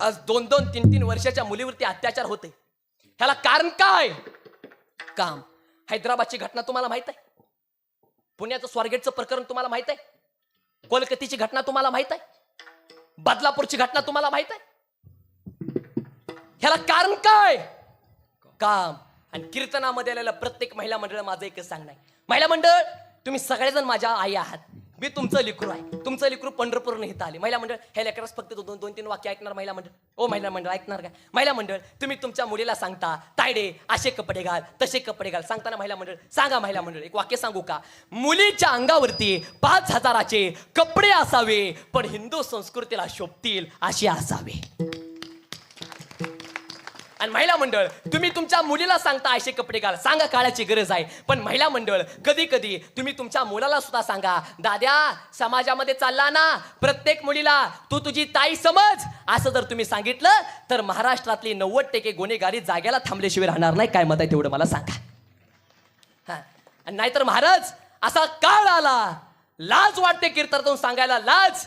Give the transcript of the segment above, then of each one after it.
आज 2-2, 3-3 वर्षाच्या मुलीवरती अत्याचार होते. ह्याला कारण काय? काम. हैदराबादची घटना तुम्हाला माहित आहे? पुण्याचं स्वारगेटचं प्रकरण तुम्हाला माहित आहे? कोलकातीची घटना तुम्हाला माहित आहे? बदलापूरची घटना तुम्हाला माहित आहे? ह्याला कारण काय? काम. आणि कीर्तनामध्ये आलेल्या प्रत्येक महिला मंडळ माझं एकच सांगणं आहे, महिला मंडळ तुम्ही सगळेजण माझ्या आई आहात. मी तुमचं लिकरू आहे. तुमचं लिकरू पंढरपूरहून इथं आले. महिला मंडळ हे लेकरच फक्त 2-3 वाक्य ऐकणार महिला मंडळ? ओ महिला मंडळ ऐकणार काय? महिला मंडळ तुम्ही तुमच्या मुलीला सांगता, तायडे असे कपडे घाल, तसे कपडे घाल. सांगताना महिला मंडळ सांगा. महिला मंडळ एक वाक्य सांगू का? मुलीच्या अंगावरती 5,000चे कपडे असावे, पण हिंदू संस्कृतीला शोभतील असे असावे. आणि महिला मंडळ तुम्ही तुमच्या मुलीला सांगता असे कपडे घाल, सांगा काळाची गरज आहे. पण महिला मंडळ कधी कधी तुम्ही तुमच्या मुलाला सुद्धा सांगा, दाद्या समाजामध्ये चालला ना, प्रत्येक मुलीला तू तुझी ताई समज. असं जर तुम्ही सांगितलं तर महाराष्ट्रातली 90% गुन्हेगारी जाग्याला थांबल्याशिवाय राहणार नाही. काय मत आहे तेवढं मला सांगा. हा, आणि नाहीतर महाराज असा काळ आला, लाज वाटते कीर्तनातून सांगायला, लाज.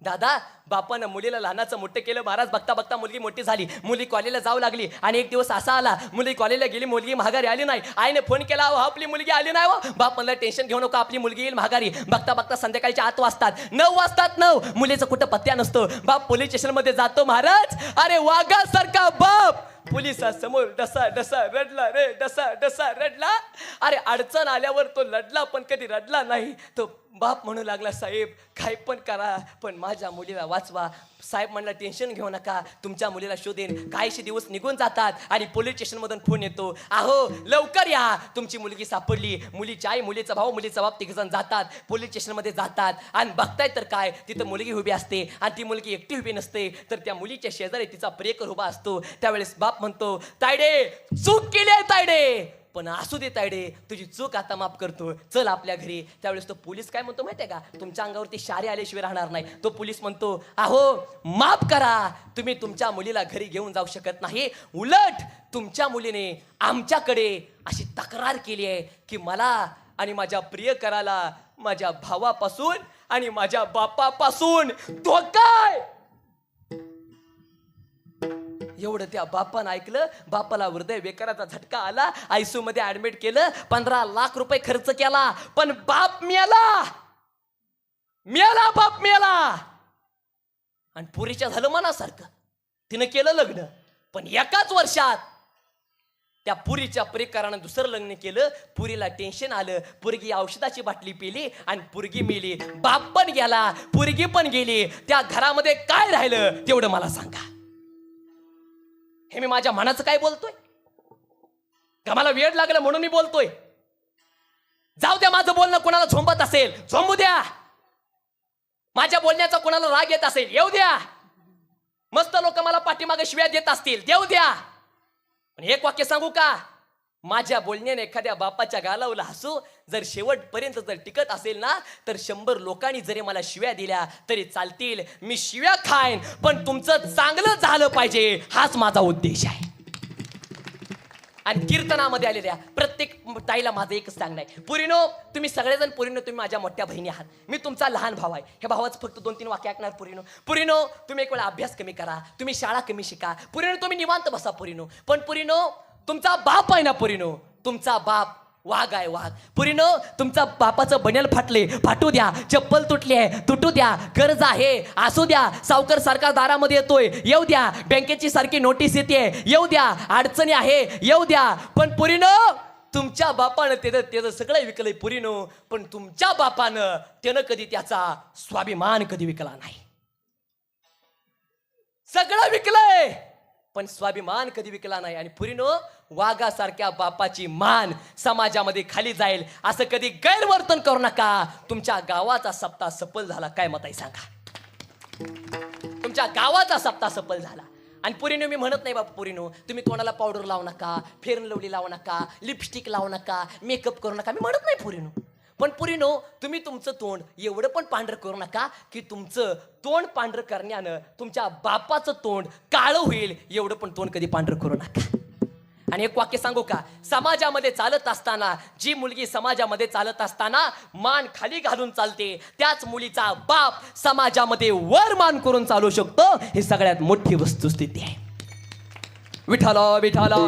दादा बापानं मुलीला लहानाचं मोठं केलं. महाराज बघता बघता मुलगी मोठी झाली. मुली कॉलेजला जाऊ लागली. आणि एक दिवस असा आला, मुली कॉलेजला गेली, मुलगी महागारी आली नाही. आईने फोन केला, आपली मुलगी आली नाही. बाप म्हणलं टेन्शन घेऊ नका, आपली मुलगी येईल महागारी. बघता बघता संध्याकाळच्या 8 वाजतात, 9 वाजतात. 9 मुलीचं कुठं पत्त्या नसतो. बाप पोलीस स्टेशन मध्ये जातो. महाराज अरे वाघासारखा बाप पोलिसासमोर डसा डसा रडला रे, डसा डसा रडला. अरे अडचण आल्यावर तो लढला, पण कधी रडला नाही. तो बाप म्हणू लागला, साहेब काय पण करा, पण माझ्या मुलीला वाचवा. साहेब म्हणला, टेन्शन घेऊ नका, तुमच्या मुलीला शोधेन. काहीशे दिवस निघून जातात आणि पोलीस स्टेशनमधून फोन येतो, अहो लवकर या, तुमची मुलगी सापडली. मुलीची आई, मुलीचा भाऊ, मुलीचा बाप तिघजण जातात, पोलीस स्टेशनमध्ये जातात. आणि बघताय तर काय, तिथं मुलगी उभी असते. आणि ती मुलगी एकटी उभी नसते, तर त्या मुलीच्या शेजारी तिचा प्रियकर उभा असतो. त्यावेळेस बाप म्हणतो, तायडे चूक केली आहे तायडे, पण असू दे तायडे, तुझी चूक आता माफ करतो, चल आपल्या घरी. त्यावेळेस तो पोलीस काय म्हणतो माहितीये का, तुमच्या अंगावरती शारे आल्याशिवाय राहणार नाही. तो पोलीस म्हणतो, अहो माफ करा, तुम्ही तुमच्या मुलीला घरी घेऊन जाऊ शकत नाही. उलट तुमच्या मुलीने आमच्याकडे अशी तक्रार केली आहे की मला आणि माझ्या प्रियकराला माझ्या भावापासून आणि माझ्या बापापासून धोका आहे. एवढं त्या बापानं ऐकलं. बापाला हृदय विकाराचा झटका आला. आयसीयू मध्ये ऍडमिट केलं. 15 लाख रुपये खर्च केला, पण बाप मेला. मेला बाप मेला. आणि पुरीच्या झालं मनासारखं, तिनं केलं लग्न. पण एकाच वर्षात त्या पुरीच्या प्रियकरानं दुसरं लग्न केलं. पुरीला टेन्शन आलं, पुरगी औषधाची बाटली पिली आणि पुरगी मेली. बाप पण गेला, पुरगी पण गेली. त्या घरामध्ये काय राहिलं तेवढं मला सांगा. हे मी माझ्या मनाचं काय बोलतोय का? मला वेळ लागलं म्हणून मी बोलतोय. जाऊ द्या, माझं बोलणं कोणाला झोंबत असेल झोंबू द्या. माझ्या बोलण्याचा कोणाला राग येत असेल येऊ द्या. मस्त लोक मला पाठीमागे शिव्या देत असतील देऊ द्या. पण एक वाक्य सांगू का, माझ्या बोलण्याने एखाद्या बापाच्या गालावला हसू जर शेवटपर्यंत जर टिकत असेल ना, तर 100 लोकांनी जरी मला शिव्या दिल्या तरी चालतील. मी शिव्या खाईन, पण तुमचं चांगलं झालं पाहिजे, हाच माझा उद्देश आहे. आणि कीर्तनामध्ये आलेल्या प्रत्येक ताईला माझं एकच सांगणं आहे, पुरीनो तुम्ही सगळेजण, पुरीनो तुम्ही माझ्या मोठ्या बहिणी आहात, मी तुमचा लहान भाव आहे. हे भावाचं फक्त 2-3 वाक्य ऐकणार. पुरीनो पुरीनो तुम्ही एक वेळा अभ्यास कमी करा, तुम्ही शाळा कमी शिका. पुरीनो तुम्ही निवांत बसा. पुरीनो पण पुरीनो तुमचा बाप आहे ना, पुरीनो तुमचा बाप वाघ आहे, वाघ. पुरीनो तुमचा बापाचं बनेल फाटले, फाटू द्या. चप्पल तुटली आहे, तुटू द्या. कर्ज आहे, असू द्या. सावकार सारखा दारामध्ये येतोय, येऊ द्या. बँकेची सारखी नोटीस येते, येऊ द्या. अडचणी आहे, येऊ द्या. पण पुरीनो तुमच्या बापानं त्याचं सगळं विकलंय पुरीनो, पण तुमच्या बापानं त्यानं कधी त्याचा स्वाभिमान कधी विकला नाही. सगळं विकलंय पण स्वाभिमान कधी विकला नाही. आणि पुरीनो वाघासारख्या बापाची मान समाजामध्ये खाली जाईल असं कधी गैरवर्तन करू नका. तुमच्या गावाचा सप्ताह सफल झाला. काय मत आहे सांगा. तुमच्या गावाचा सप्ताह सफल झाला. आणि पुरीनो मी म्हणत नाही बाबा, पुरीनो तुम्ही तोंडाला पावडर लावू नका, फेअर लवली लावू नका, लिपस्टिक लावू नका, मेकअप करू नका, मी म्हणत नाही पुरीनो. पण पुरीनो तुम्ही तुमचं तोंड एवढं पण पांढरं करू नका की तुमचं तोंड पांढरं करण्यानं तुमच्या बापाचं तोंड काळं होईल. एवढं पण तोंड कधी पांढरं करू नका. आणि एक वाक्य सांगू का, समाजामध्ये चालत असताना जी मुलगी समाजामध्ये चालत असताना मान खाली घालून चालते, त्याच मुलीचा बाप समाजामध्ये वर मान करून चालू शकतो. ही सगळ्यात मोठी वस्तुस्थिती आहे. विठाला विठाला.